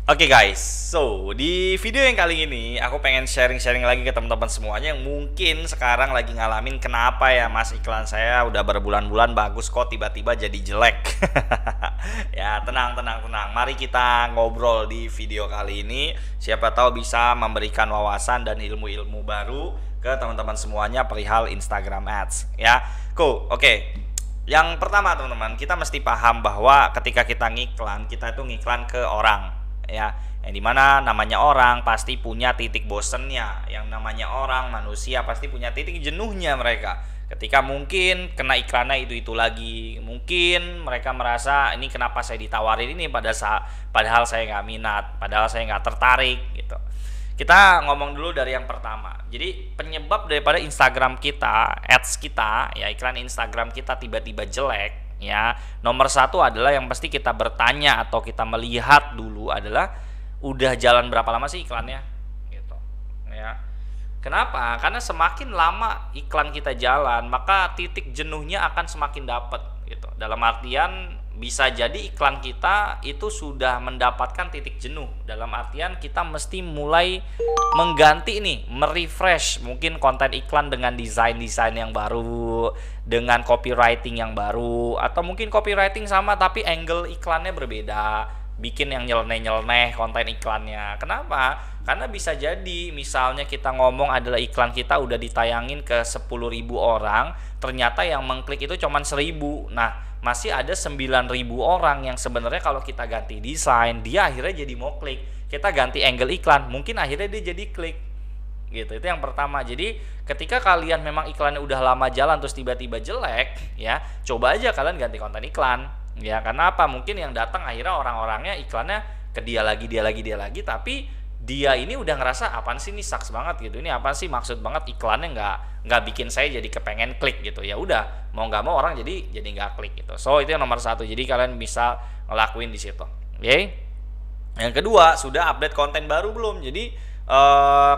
Oke guys, so di video yang kali ini aku pengen sharing-sharing lagi ke teman-teman semuanya yang mungkin sekarang lagi ngalamin kenapa ya mas iklan saya udah berbulan-bulan bagus kok tiba-tiba jadi jelek. Ya tenang. Mari kita ngobrol di video kali ini. Siapa tahu bisa memberikan wawasan dan ilmu-ilmu baru ke teman-teman semuanya perihal Instagram Ads. Ya, cool. Oke. Yang pertama teman-teman, kita mesti paham bahwa ketika kita ngiklan, kita itu ngiklan ke orang, ya, yang dimana namanya orang pasti punya titik bosennya, yang namanya orang manusia pasti punya titik jenuhnya mereka. Ketika mungkin kena iklannya itu lagi, mungkin mereka merasa ini kenapa saya ditawarin ini padahal saya nggak minat, padahal saya nggak tertarik gitu. Kita ngomong dulu dari yang pertama. Jadi penyebab daripada Instagram kita, ads kita, ya iklan Instagram kita tiba-tiba jelek, ya nomor satu adalah yang pasti kita bertanya atau kita melihat dulu adalah udah jalan berapa lama sih iklannya, gitu, ya. Kenapa? Karena semakin lama iklan kita jalan, maka titik jenuhnya akan semakin dapat, gitu. Dalam artian bisa jadi iklan kita itu sudah mendapatkan titik jenuh. Dalam artian kita mesti mulai mengganti nih, merefresh mungkin konten iklan dengan desain-desain yang baru, dengan copywriting yang baru, atau mungkin copywriting sama tapi angle iklannya berbeda, bikin yang nyeleneh-nyeleneh konten iklannya. Kenapa? Karena bisa jadi misalnya kita ngomong adalah iklan kita udah ditayangin ke 10.000 orang, ternyata yang mengklik itu cuma 1.000. Nah, masih ada 9.000 orang yang sebenarnya kalau kita ganti desain, dia akhirnya jadi mau klik. Kita ganti angle iklan, mungkin akhirnya dia jadi klik. Gitu. Itu yang pertama. Jadi, ketika kalian memang iklannya udah lama jalan terus tiba-tiba jelek, ya, coba aja kalian ganti konten iklan. Ya, karena apa? Mungkin yang datang akhirnya orang-orangnya iklannya ke dia lagi, tapi dia ini udah ngerasa apaan sih ini sucks banget gitu, ini apa sih maksud banget iklannya nggak bikin saya jadi kepengen klik gitu. Ya udah, mau nggak mau orang jadi nggak klik gitu. So itu yang nomor satu, jadi kalian bisa ngelakuin di situ. Oke. Yang kedua, sudah update konten baru belum? Jadi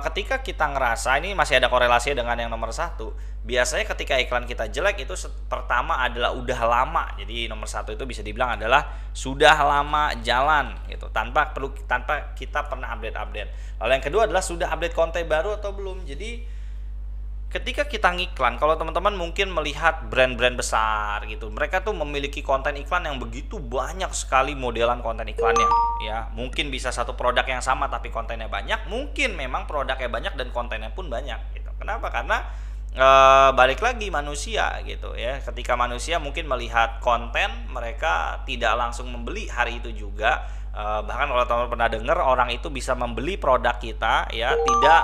ketika kita ngerasa ini masih ada korelasinya dengan yang nomor satu, biasanya ketika iklan kita jelek itu pertama adalah udah lama. Jadi nomor satu itu bisa dibilang adalah sudah lama jalan gitu, tanpa kita pernah update. Lalu yang kedua adalah sudah update konten baru atau belum. Jadi ketika kita ngiklan, kalau teman-teman mungkin melihat brand-brand besar gitu, mereka tuh memiliki konten iklan yang begitu banyak sekali modelan konten iklannya, ya. Mungkin bisa satu produk yang sama tapi kontennya banyak, mungkin memang produknya banyak dan kontennya pun banyak gitu. Kenapa? Karena balik lagi manusia gitu ya. Ketika manusia mungkin melihat konten, mereka tidak langsung membeli hari itu juga. Bahkan kalau teman-teman pernah dengar, orang itu bisa membeli produk kita ya tidak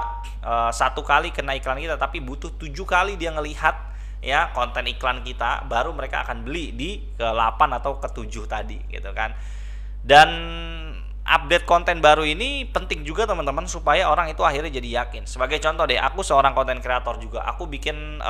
satu kali kena iklan kita, tapi butuh 7 kali dia ngelihat ya konten iklan kita baru mereka akan beli di ke-8 atau ke-7 tadi gitu kan. Dan update konten baru ini penting juga teman-teman, supaya orang itu akhirnya jadi yakin. Sebagai contoh deh, aku seorang konten kreator juga, aku bikin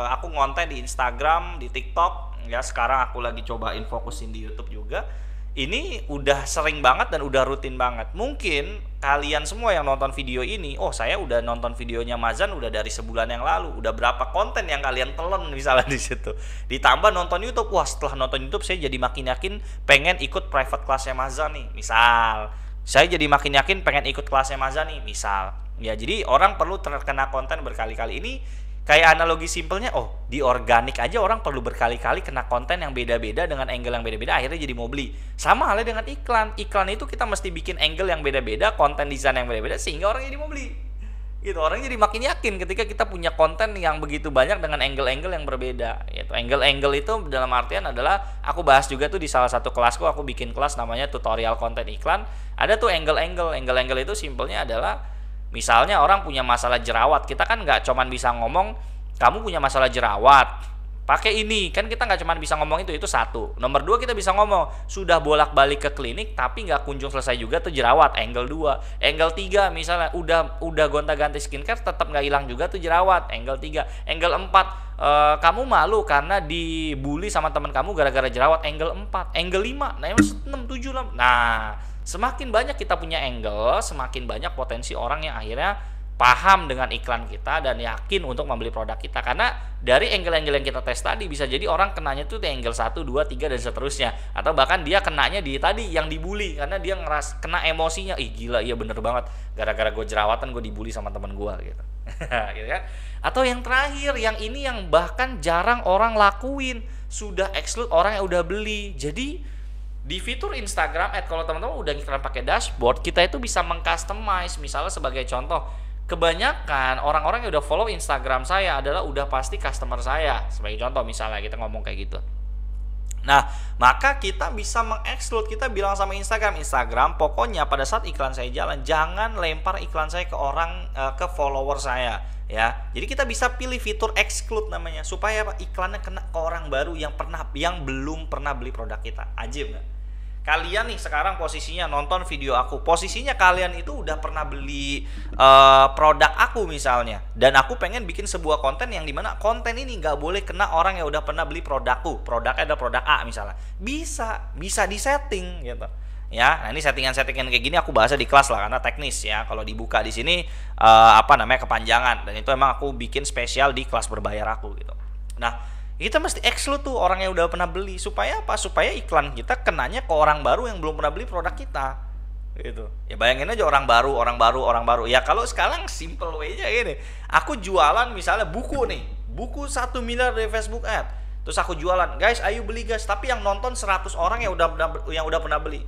aku ngonten di Instagram, di TikTok ya. Sekarang aku lagi cobain fokusin di YouTube juga. Ini udah sering banget dan udah rutin banget. Mungkin kalian semua yang nonton video ini, oh saya udah nonton videonya Mazan udah dari sebulan yang lalu. Udah berapa konten yang kalian telan misalnya di situ. Ditambah nonton YouTube, wah setelah nonton YouTube saya jadi makin yakin pengen ikut private classnya Mazan nih. Misal, saya jadi makin yakin pengen ikut kelasnya Mazan nih. Misal, ya jadi orang perlu terkena konten berkali-kali. Ini kayak analogi simpelnya, oh di organik aja orang perlu berkali-kali kena konten yang beda-beda dengan angle yang beda-beda akhirnya jadi mau beli. Sama halnya dengan iklan. Iklan itu kita mesti bikin angle yang beda-beda, konten desain yang beda-beda sehingga orang jadi mau beli. Gitu, orang jadi makin yakin ketika kita punya konten yang begitu banyak dengan angle-angle yang berbeda. Gitu. Angle-angle itu dalam artian adalah, aku bahas juga tuh di salah satu kelasku, aku bikin kelas namanya tutorial konten iklan. Ada tuh angle-angle. Angle-angle itu simpelnya adalah, misalnya orang punya masalah jerawat, kita kan nggak cuman bisa ngomong kamu punya masalah jerawat pakai ini, kan kita nggak cuman bisa ngomong itu satu. Nomor dua, kita bisa ngomong sudah bolak-balik ke klinik tapi nggak kunjung selesai juga tuh jerawat, angle 2. Angle 3 misalnya udah gonta-ganti skincare tetap nggak hilang juga tuh jerawat, angle 3. Angle 4, kamu malu karena dibully sama teman kamu gara-gara jerawat, angle 4. Angle 5, nah 6, 7 lah. Nah, semakin banyak kita punya angle, semakin banyak potensi orang yang akhirnya paham dengan iklan kita dan yakin untuk membeli produk kita. Karena dari angle-angle yang kita tes tadi bisa jadi orang kenanya tuh di angle 1, 2, 3 dan seterusnya, atau bahkan dia kenanya di tadi yang dibully karena dia kena emosinya, ih gila iya bener banget, gara-gara gue jerawatan gue dibully sama temen gue gitu. Gitu kan? Atau yang terakhir, yang ini yang bahkan jarang orang lakuin, sudah exclude orang yang udah beli. Jadi di fitur Instagram Ads, kalau teman-teman udah iklan pakai dashboard, kita itu bisa mengcustomize. Misalnya sebagai contoh, kebanyakan orang-orang yang udah follow Instagram saya adalah udah pasti customer saya. Sebagai contoh misalnya kita ngomong kayak gitu. Nah, maka kita bisa meng-exclude, kita bilang sama Instagram, pokoknya pada saat iklan saya jalan, jangan lempar iklan saya ke orang, ke follower saya, ya. Jadi kita bisa pilih fitur exclude namanya, supaya iklannya kena ke orang baru yang belum pernah beli produk kita. Ajib nggak? Kalian nih sekarang posisinya nonton video aku, posisinya kalian itu udah pernah beli produk aku misalnya, dan aku pengen bikin sebuah konten yang dimana konten ini nggak boleh kena orang yang udah pernah beli produkku, produknya ada produk A misalnya, bisa disetting gitu ya. Nah ini settingan kayak gini aku bahasnya di kelas lah karena teknis ya, kalau dibuka di sini kepanjangan, dan itu emang aku bikin spesial di kelas berbayar aku gitu. Nah kita mesti exclude tuh orang yang udah pernah beli, supaya apa? Supaya iklan kita kenanya ke orang baru yang belum pernah beli produk kita gitu. Ya bayangin aja orang baru. Ya kalau sekarang simple way-nya gini, aku jualan misalnya buku 1 miliar dari Facebook Ad, terus aku jualan, guys ayo beli guys, tapi yang nonton 100 orang yang udah pernah beli.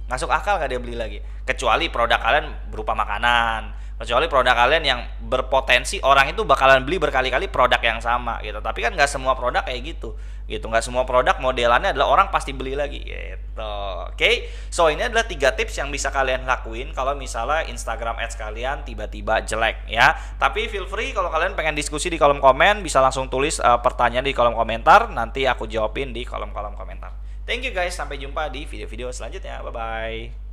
Masuk akal gak dia beli lagi? Kecuali produk kalian berupa makanan, kecuali produk kalian yang berpotensi orang itu bakalan beli berkali-kali produk yang sama gitu. Tapi kan nggak semua produk kayak gitu, nggak semua produk modelannya adalah orang pasti beli lagi gitu. Oke, so ini adalah 3 tips yang bisa kalian lakuin kalau misalnya Instagram Ads kalian tiba-tiba jelek ya. Tapi feel free kalau kalian pengen diskusi di kolom komen, bisa langsung tulis pertanyaan di kolom komentar, nanti aku jawabin di kolom komentar. Thank you guys, sampai jumpa di video-video selanjutnya. Bye bye.